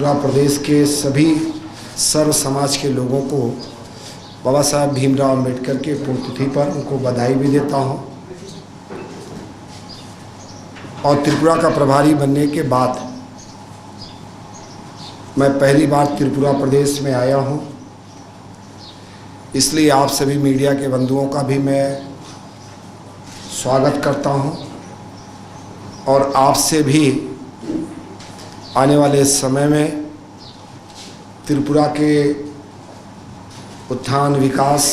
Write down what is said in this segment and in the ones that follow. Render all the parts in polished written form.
त्रिपुरा प्रदेश के सभी सर्व समाज के लोगों को बाबा साहब भीमराव अम्बेडकर के पुण्यतिथि पर उनको बधाई भी देता हूं। और त्रिपुरा का प्रभारी बनने के बाद मैं पहली बार त्रिपुरा प्रदेश में आया हूं, इसलिए आप सभी मीडिया के बंधुओं का भी मैं स्वागत करता हूं और आपसे भी आने वाले समय में त्रिपुरा के उत्थान विकास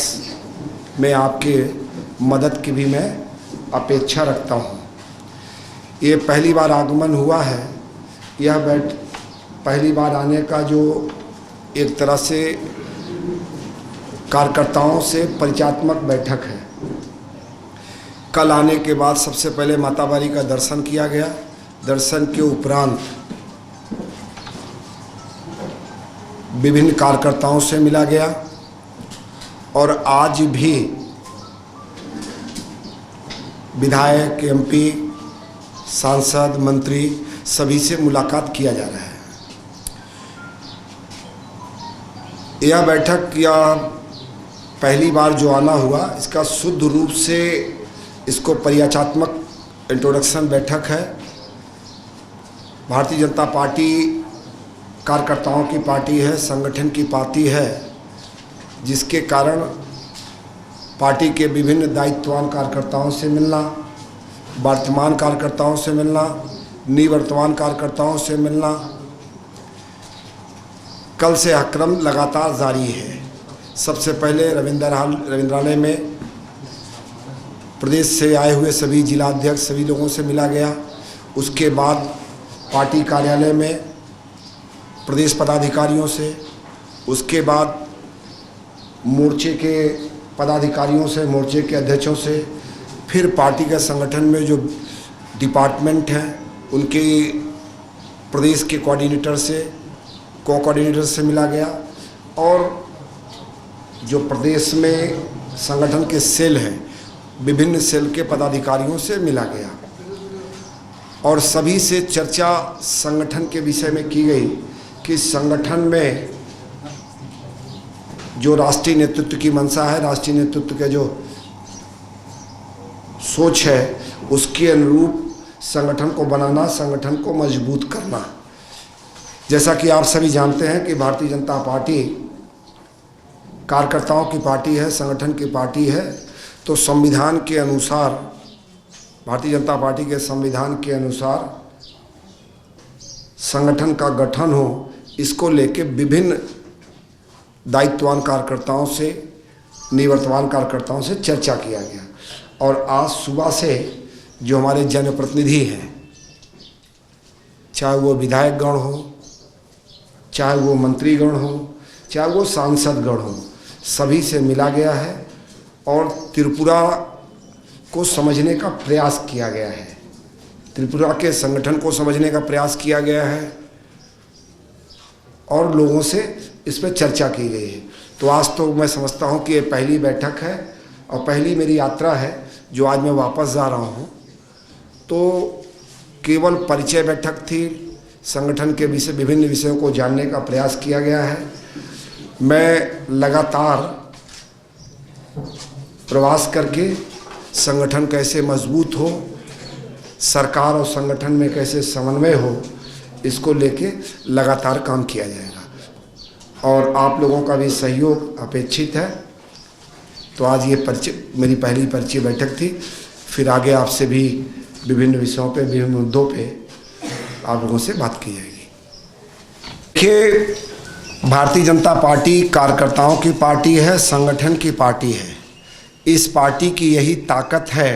में आपके मदद की भी मैं अपेक्षा रखता हूं। ये पहली बार आगमन हुआ है, यह पहली बार आने का जो एक तरह से कार्यकर्ताओं से परिचयात्मक बैठक है। कल आने के बाद सबसे पहले माताबारी का दर्शन किया गया, दर्शन के उपरांत विभिन्न कार्यकर्ताओं से मिला गया और आज भी विधायक, एमपी, सांसद, मंत्री सभी से मुलाकात किया जा रहा है। यह बैठक या पहली बार जो आना हुआ, इसका शुद्ध रूप से इसको परिचयात्मक इंट्रोडक्शन बैठक है। भारतीय जनता पार्टी कार्यकर्ताओं की पार्टी है, संगठन की पार्टी है, जिसके कारण पार्टी के विभिन्न दायित्ववान कार्यकर्ताओं से मिलना, वर्तमान कार्यकर्ताओं से मिलना, निवर्तमान कार्यकर्ताओं से मिलना, कल से क्रम लगातार जारी है। सबसे पहले रविंद्रालय में प्रदेश से आए हुए सभी जिलाध्यक्ष सभी लोगों से मिला गया। उसके बाद पार्टी कार्यालय में प्रदेश पदाधिकारियों से, उसके बाद मोर्चे के पदाधिकारियों से, मोर्चे के अध्यक्षों से, फिर पार्टी के संगठन में जो डिपार्टमेंट हैं उनके प्रदेश के कोऑर्डिनेटर से, को-कोऑर्डिनेटर से मिला गया और जो प्रदेश में संगठन के सेल हैं, विभिन्न सेल के पदाधिकारियों से मिला गया और सभी से चर्चा संगठन के विषय में की गई कि संगठन में जो राष्ट्रीय नेतृत्व की मंशा है, राष्ट्रीय नेतृत्व के जो सोच है, उसके अनुरूप संगठन को बनाना, संगठन को मजबूत करना। जैसा कि आप सभी जानते हैं कि भारतीय जनता पार्टी कार्यकर्ताओं की पार्टी है, संगठन की पार्टी है, तो संविधान के अनुसार, भारतीय जनता पार्टी के संविधान के अनुसार संगठन का गठन हो, इसको लेके विभिन्न दायित्ववान कार्यकर्ताओं से, निवर्तमान कार्यकर्ताओं से चर्चा किया गया। और आज सुबह से जो हमारे जनप्रतिनिधि हैं, चाहे वो विधायकगण हो, चाहे वो मंत्रीगण हो, चाहे वो सांसदगण हो, सभी से मिला गया है और त्रिपुरा को समझने का प्रयास किया गया है, त्रिपुरा के संगठन को समझने का प्रयास किया गया है और लोगों से इस पर चर्चा की गई है। तो आज तो मैं समझता हूँ कि ये पहली बैठक है और पहली मेरी यात्रा है जो आज मैं वापस जा रहा हूँ। तो केवल परिचय बैठक थी, संगठन के विषय, विभिन्न विषयों को जानने का प्रयास किया गया है। मैं लगातार प्रवास करके संगठन कैसे मजबूत हो, सरकार और संगठन में कैसे समन्वय हो, इसको लेके लगातार काम किया जाएगा और आप लोगों का भी सहयोग अपेक्षित है। तो आज ये परिचय, मेरी पहली परिचय बैठक थी। फिर आगे आपसे भी विभिन्न विषयों पे, विभिन्न मुद्दों पे आप लोगों से बात की जाएगी। देखिए, भारतीय जनता पार्टी कार्यकर्ताओं की पार्टी है, संगठन की पार्टी है। इस पार्टी की यही ताकत है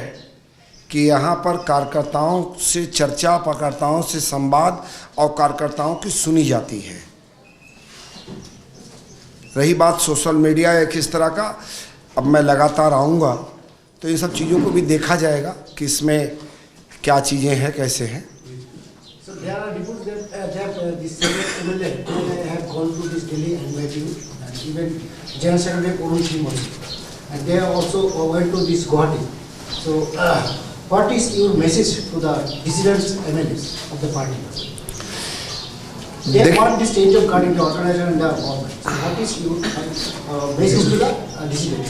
कि यहाँ पर कार्यकर्ताओं से चर्चा, कार्यकर्ताओं से संवाद और कार्यकर्ताओं की सुनी जाती है। रही बात सोशल मीडिया या किस तरह का, अब मैं लगातार आऊँगा तो इन सब चीज़ों को भी देखा जाएगा कि इसमें क्या चीज़ें हैं, कैसे हैं। And they also went to this Guwahati. So, what is your message to the dissident MLAs of the party? They देख- want this change of guard in the organization and the government. So what is your basis to the decision?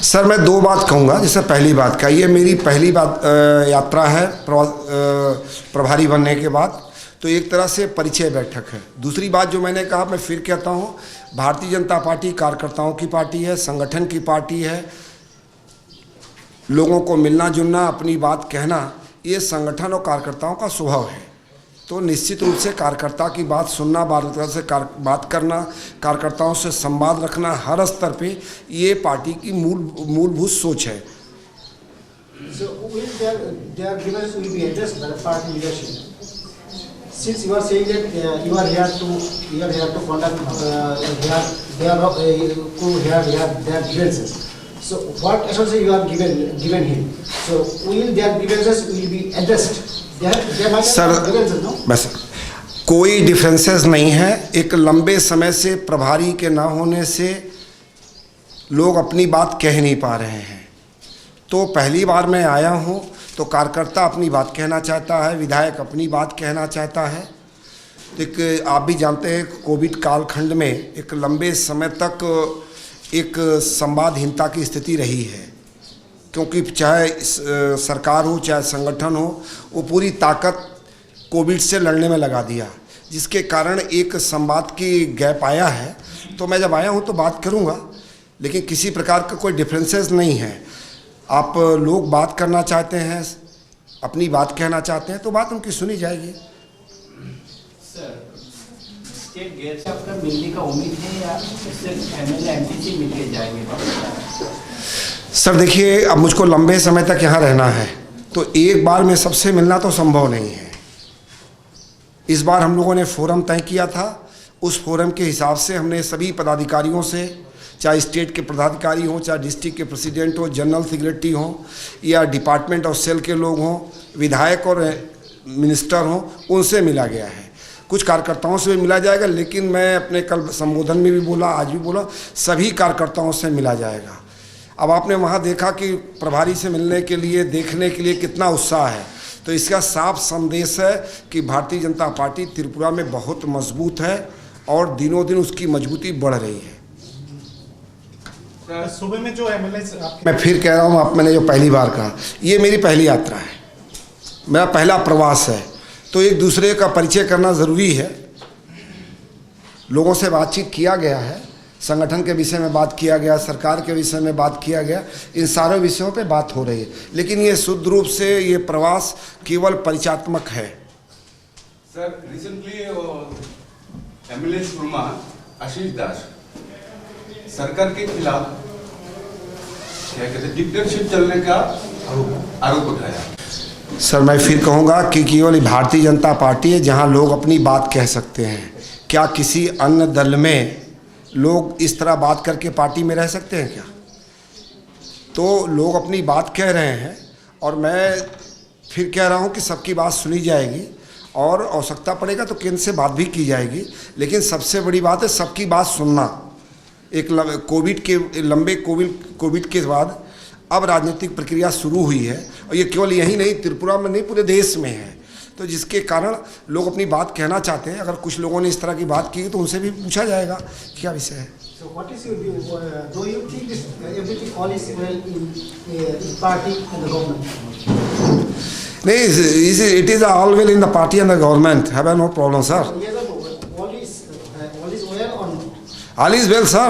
Sir मैं दो बात कहूँगा। जैसे पहली बात का, ये मेरी पहली बात यात्रा है प्रभारी बनने के बाद, तो एक तरह से परिचय बैठक है। दूसरी बात जो मैंने कहा, मैं फिर कहता हूँ, भारतीय जनता पार्टी कार्यकर्ताओं की पार्टी है, संगठन की पार्टी है। लोगों को मिलना जुलना, अपनी बात कहना, ये संगठन और कार्यकर्ताओं का स्वभाव है। तो निश्चित रूप से कार्यकर्ता की बात सुनना, बात करना, कार्यकर्ताओं से संवाद रखना हर स्तर पे, ये पार्टी की मूलभूत सोच है। So will their grievances will be addressed by the party leadership? Since you are saying that you are here to conduct their grievances. So what assurance you have given him? So will their grievances will be addressed? There might sir have grievances, no? बस कोई differences नहीं है। एक लंबे समय से प्रभारी के ना होने से लोग अपनी बात कह नहीं पा रहे हैं। तो पहली बार मैं आया हूँ, तो कार्यकर्ता अपनी बात कहना चाहता है, विधायक अपनी बात कहना चाहता है। तो एक आप भी जानते हैं, कोविड कालखंड में एक लंबे समय तक एक संवादहीनता की स्थिति रही है, क्योंकि चाहे सरकार हो चाहे संगठन हो, वो पूरी ताकत कोविड से लड़ने में लगा दिया, जिसके कारण एक संवाद की गैप आया है। तो मैं जब आया हूँ तो बात करूँगा, लेकिन किसी प्रकार का कोई डिफरेंसेस नहीं है। आप लोग बात करना चाहते हैं, अपनी बात कहना चाहते हैं, तो बात उनकी सुनी जाएगी। सर, स्टेट गेट से आपका मिलने का उम्मीद है या सिर्फ एमएलए एमपी मिलके जाएंगे? सर देखिए, अब मुझको लंबे समय तक यहाँ रहना है, तो एक बार में सबसे मिलना तो संभव नहीं है। इस बार हम लोगों ने फोरम तय किया था, उस फोरम के हिसाब से हमने सभी पदाधिकारियों से, चाहे स्टेट के पदाधिकारी हों, चाहे डिस्ट्रिक्ट के प्रेसिडेंट हो, जनरल सेक्रेटरी हों, या डिपार्टमेंट और सेल के लोग हों, विधायक और मिनिस्टर हों, उनसे मिला गया है। कुछ कार्यकर्ताओं से भी मिला जाएगा, लेकिन मैं अपने कल संबोधन में भी बोला, आज भी बोला, सभी कार्यकर्ताओं से मिला जाएगा। अब आपने वहाँ देखा कि प्रभारी से मिलने के लिए, देखने के लिए कितना उत्साह है, तो इसका साफ संदेश है कि भारतीय जनता पार्टी त्रिपुरा में बहुत मजबूत है और दिनों दिन उसकी मजबूती बढ़ रही है। सुबह में जो एमएलए, मैं फिर कह रहा हूँ, आप मैंने जो पहली बार कहा, ये मेरी पहली यात्रा है, मेरा पहला प्रवास है, तो एक दूसरे का परिचय करना ज़रूरी है। लोगों से बातचीत किया गया है, संगठन के विषय में बात किया गया, सरकार के विषय में बात किया गया, इन सारे विषयों पे बात हो रही है, लेकिन ये शुद्ध रूप से ये प्रवास केवल परिचयात्मक है। सर, रिसेंटली एमएलए सुरमा आशीष दास सरकार के खिलाफ क्या कहते हैं, डिक्टेटरशिप चलने का आरोप उठाया। सर मैं फिर कहूँगा कि केवल भारतीय जनता पार्टी है जहाँ लोग अपनी बात कह सकते हैं। क्या किसी अन्य दल में लोग इस तरह बात करके पार्टी में रह सकते हैं क्या? तो लोग अपनी बात कह रहे हैं, और मैं फिर कह रहा हूँ कि सबकी बात सुनी जाएगी, और आवश्यकता पड़ेगा तो केंद्र से बात भी की जाएगी, लेकिन सबसे बड़ी बात है सबकी बात सुनना। एक लंबे कोविड के बाद अब राजनीतिक प्रक्रिया शुरू हुई है, और ये केवल यही नहीं, त्रिपुरा में नहीं, पूरे देश में है, तो जिसके कारण लोग अपनी बात कहना चाहते हैं। अगर कुछ लोगों ने इस तरह की बात की तो उनसे भी पूछा जाएगा क्या विषय है। So what is your view? Do you think this everything all is well in party and the government? नहीं, it is all well in the party and the government. Have no problem, sir. Yes or no? All is well or not? All is well, sir.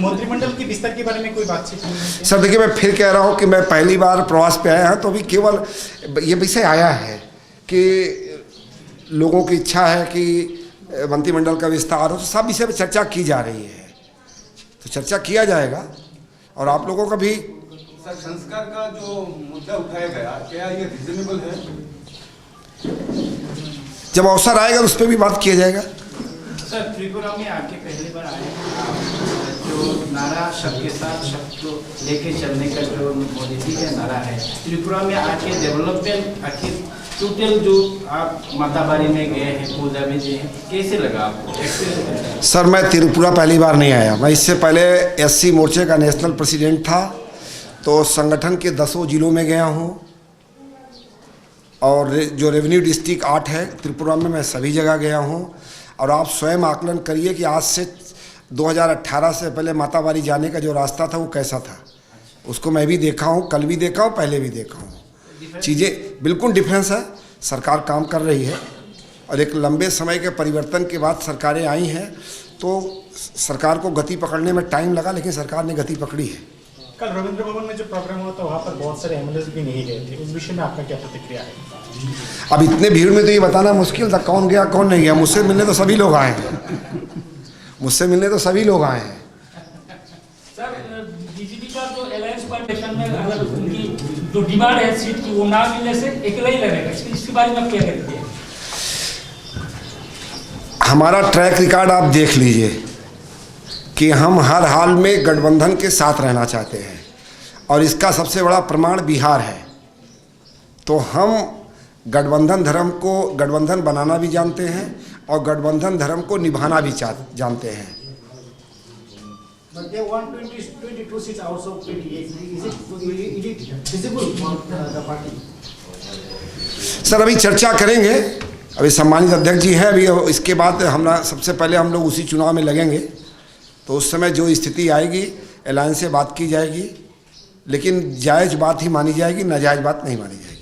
मंत्रिमंडल की विस्तार के बारे में कोई बातचीत नहीं है? सर देखिए, मैं फिर कह रहा हूँ कि मैं पहली बार प्रवास पे आया हूँ, तो अभी केवल ये विषय आया है कि लोगों की इच्छा है कि मंत्रिमंडल का विस्तार हो, तो सब विषय पर चर्चा की जा रही है, तो चर्चा किया जाएगा, और आप लोगों का भी। सर, संस्कार का जो मुद्दा उठाया गया, क्या ये रीजनेबल है? जब अवसर आएगा तो उस पर भी बात किया जाएगा। सर, त्रिपुरा में आके पहली बार आए, जो नारा सबके साथ सबको लेके चलने का जो मोदी जी का नारा है, त्रिपुरा में आके डेवलपमेंट आखिर टोटल जो आप माताबारी में गए हैं, पूजा में गए हैं, कैसे लगा आपको? सर मैं त्रिपुरा पहली बार नहीं आया, मैं इससे पहले एससी मोर्चे का नेशनल प्रेसिडेंट था, तो संगठन के 10 जिलों में गया हूँ, और जो रेवेन्यू डिस्ट्रिक्ट 8 है त्रिपुरा में, मैं सभी जगह गया हूँ। और आप स्वयं आकलन करिए कि आज से 2018 से पहले मातावारी जाने का जो रास्ता था वो कैसा था। उसको मैं भी देखा हूँ, कल भी देखा हूँ, पहले भी देखा हूँ। चीज़ें बिल्कुल डिफरेंस है। सरकार काम कर रही है और एक लंबे समय के परिवर्तन के बाद सरकारें आई हैं, तो सरकार को गति पकड़ने में टाइम लगा, लेकिन सरकार ने गति पकड़ी है। कल रविंद्र भवन में जो प्रोग्राम हुआ था वहाँ पर बहुत सारे एमएलए भी नहीं गए थे, उस विषय में आपका क्या प्रतिक्रिया है? अब इतने भीड़ में तो ये बताना मुश्किल था कौन गया कौन नहीं गया। मुझसे मिलने तो सभी लोग आए हैं, मुझसे मिलने तो सभी लोग आए हैं। सर, बीजेपी का जो अलायंस पार्टीशन में अगर उनकी जो डिमांड है सीट की वो ना मिलने से अकेला ही लड़ेगा, इसके बारे में आप क्या कहते हैं? हमारा ट्रैक रिकॉर्ड आप देख लीजिए कि हम हर हाल में गठबंधन के साथ रहना चाहते हैं, और इसका सबसे बड़ा प्रमाण बिहार है। तो हम गठबंधन धर्म को गठबंधन बनाना भी जानते हैं और गठबंधन धर्म को निभाना भी जानते हैं। But they want 22 seats out of 28. Is it visible for the party? Sir अभी चर्चा करेंगे, अभी सम्मानित अध्यक्ष जी हैं, अभी इसके बाद सबसे पहले हम लोग उसी चुनाव में लगेंगे, तो उस समय जो स्थिति आएगी अलायंस से बात की जाएगी, लेकिन जायज़ बात ही मानी जाएगी, नाजायज़ बात नहीं मानी जाएगी।